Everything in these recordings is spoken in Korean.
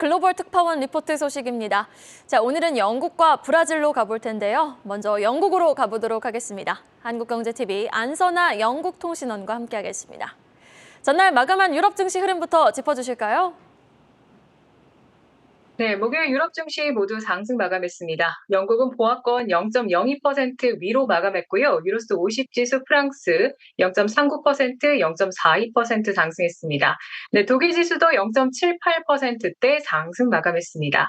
글로벌 특파원 리포트 소식입니다. 자, 오늘은 영국과 브라질로 가볼 텐데요. 먼저 영국으로 가보도록 하겠습니다. 한국경제TV 안선아 영국통신원과 함께하겠습니다. 전날 마감한 유럽 증시 흐름부터 짚어주실까요? 네, 목요일 유럽 증시 모두 상승 마감했습니다. 영국은 보합권 0.02% 위로 마감했고요. 유로스톡 50 지수 프랑스 0.39%, 0.42% 상승했습니다. 네, 독일 지수도 0.78%대 상승 마감했습니다.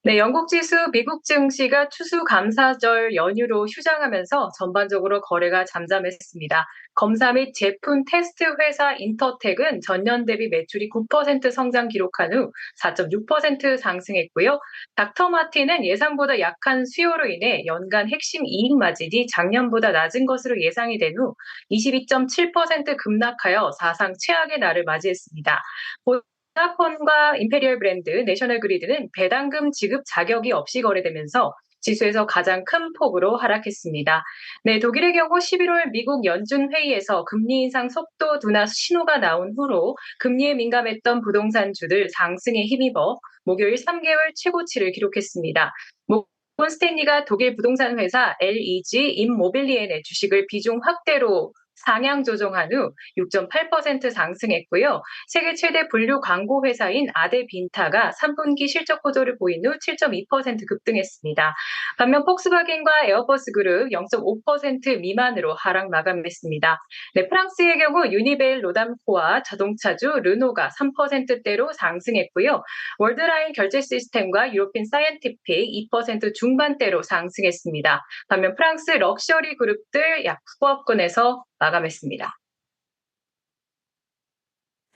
네, 영국 지수, 미국 증시가 추수감사절 연휴로 휴장하면서 전반적으로 거래가 잠잠했습니다. 검사 및 제품 테스트 회사 인터텍은 전년 대비 매출이 9% 성장 기록한 후 4.6% 상승했고요. 닥터마틴은 예상보다 약한 수요로 인해 연간 핵심 이익 마진이 작년보다 낮은 것으로 예상이 된 후 22.7% 급락하여 사상 최악의 날을 맞이했습니다. 보다폰과 임페리얼 브랜드, 내셔널 그리드는 배당금 지급 자격이 없이 거래되면서 지수에서 가장 큰 폭으로 하락했습니다. 네, 독일의 경우 11월 미국 연준 회의에서 금리 인상 속도 둔화 신호가 나온 후로 금리에 민감했던 부동산주들 상승에 힘입어 목요일 3개월 최고치를 기록했습니다. 모건 스탠리가 독일 부동산 회사 LEG 임모빌리엔의 주식을 비중 확대로 상향 조정한 후 6.8% 상승했고요. 세계 최대 분류 광고 회사인 아데빈타가 3분기 실적 호조를 보인 후 7.2% 급등했습니다. 반면 폭스바겐과 에어버스 그룹 0.5% 미만으로 하락 마감했습니다. 네, 프랑스의 경우 유니벨 로담코와 자동차주 르노가 3%대로 상승했고요. 월드라인 결제 시스템과 유로핀 사이언티픽 2% 중반대로 상승했습니다. 반면 프랑스 럭셔리 그룹들 약 후보권에서 마감했습니다.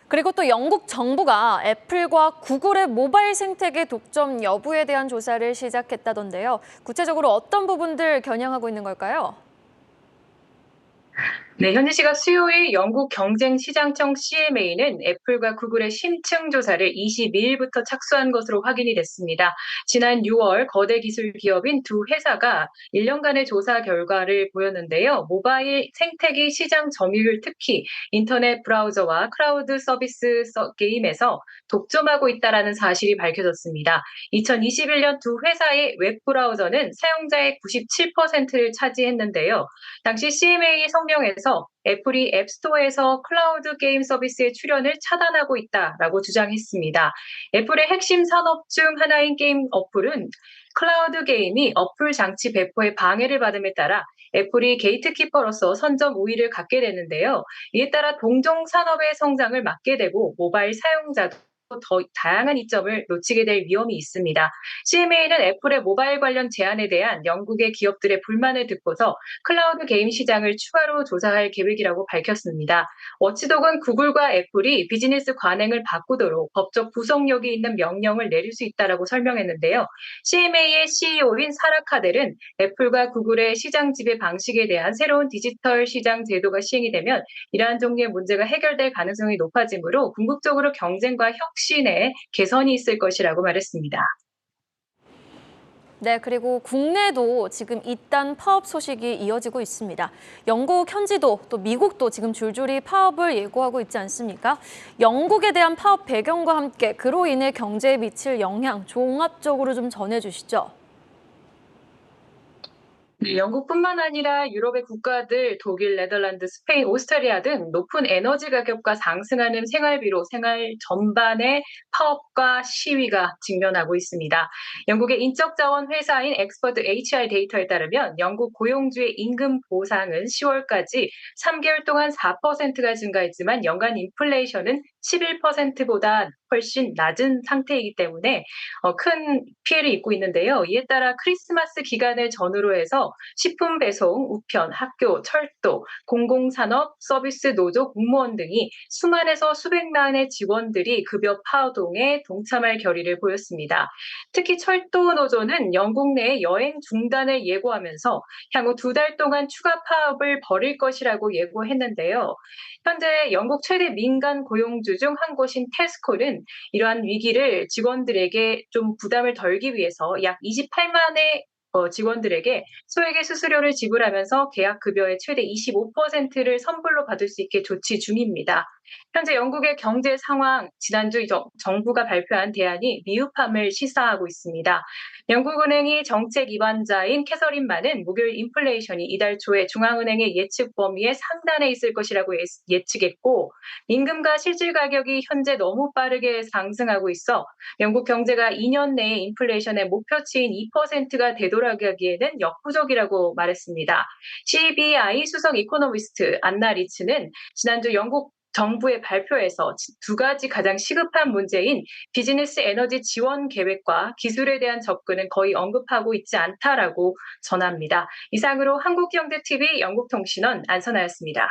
그리고 또 영국 정부가 애플과 구글의 모바일 생태계 독점 여부에 대한 조사를 시작했다던데요. 구체적으로 어떤 부분들 겨냥하고 있는 걸까요? 네, 현지 시각 수요일 영국 경쟁시장청 CMA는 애플과 구글의 심층 조사를 22일부터 착수한 것으로 확인이 됐습니다. 지난 6월 거대 기술 기업인 두 회사가 1년간의 조사 결과를 보였는데요. 모바일 생태계 시장 점유율, 특히 인터넷 브라우저와 클라우드 서비스 게임에서 독점하고 있다는 사실이 밝혀졌습니다. 2021년 두 회사의 웹 브라우저는 사용자의 97%를 차지했는데요. 당시 CMA 성명에서 애플이 앱스토어에서 클라우드 게임 서비스의 출연을 차단하고 있다라고 주장했습니다. 애플의 핵심 산업 중 하나인 게임 어플은 클라우드 게임이 어플 장치 배포에 방해를 받음에 따라 애플이 게이트키퍼로서 선점 우위를 갖게 되는데요. 이에 따라 동종 산업의 성장을 막게 되고 모바일 사용자도 더 다양한 이점을 놓치게 될 위험이 있습니다. CMA는 애플의 모바일 관련 제안에 대한 영국의 기업들의 불만을 듣고서 클라우드 게임 시장을 추가로 조사할 계획이라고 밝혔습니다. 워치독은 구글과 애플이 비즈니스 관행을 바꾸도록 법적 구속력이 있는 명령을 내릴 수 있다고 설명했는데요. CMA의 CEO인 사라 카델은 애플과 구글의 시장 지배 방식에 대한 새로운 디지털 시장 제도가 시행이 되면 이러한 종류의 문제가 해결될 가능성이 높아지므로 궁극적으로 경쟁과 혁신에 개선이 있을 것이라고 말했습니다. 네, 그리고 국내도 지금 잇단 파업 소식이 이어지고 있습니다. 영국 현지도 또 미국도 지금 줄줄이 파업을 예고하고 있지 않습니까? 영국에 대한 파업 배경과 함께 그로 인해 경제에 미칠 영향 종합적으로 좀 전해주시죠. 네, 영국뿐만 아니라 유럽의 국가들, 독일, 네덜란드, 스페인, 오스트리아 등 높은 에너지 가격과 상승하는 생활비로 생활 전반의 파업과 시위가 직면하고 있습니다. 영국의 인적자원 회사인 엑스퍼트 HR 데이터에 따르면 영국 고용주의 임금 보상은 10월까지 3개월 동안 4%가 증가했지만 연간 인플레이션은 11%보다 훨씬 낮은 상태이기 때문에 큰 피해를 입고 있는데요. 이에 따라 크리스마스 기간을 전후로 해서 식품 배송, 우편, 학교, 철도, 공공산업, 서비스 노조, 공무원 등이 수만에서 수백만의 직원들이 급여 파동에 동참할 결의를 보였습니다. 특히 철도 노조는 영국 내 여행 중단을 예고하면서 향후 2달 동안 추가 파업을 벌일 것이라고 예고했는데요. 현재 영국 최대 민간 고용주 중 한 곳인 테스코는 이러한 위기를 직원들에게 좀 부담을 덜기 위해서 약 28만의 직원들에게 소액의 수수료를 지불하면서 계약 급여의 최대 25%를 선불로 받을 수 있게 조치 중입니다. 현재 영국의 경제 상황, 지난주 정부가 발표한 대안이 미흡함을 시사하고 있습니다. 영국은행이 정책 입안자인 캐서린 만은 목요일 인플레이션이 이달 초에 중앙은행의 예측 범위의 상단에 있을 것이라고 예측했고, 임금과 실질 가격이 현재 너무 빠르게 상승하고 있어 영국 경제가 2년 내에 인플레이션의 목표치인 2%가 되돌아가기에는 역부족이라고 말했습니다. CBI 수석 이코노미스트 안나 리츠는 지난주 영국 정부의 발표에서 두 가지 가장 시급한 문제인 비즈니스 에너지 지원 계획과 기술에 대한 접근은 거의 언급하고 있지 않다라고 전합니다. 이상으로 한국경제TV 영국통신원 안선아였습니다.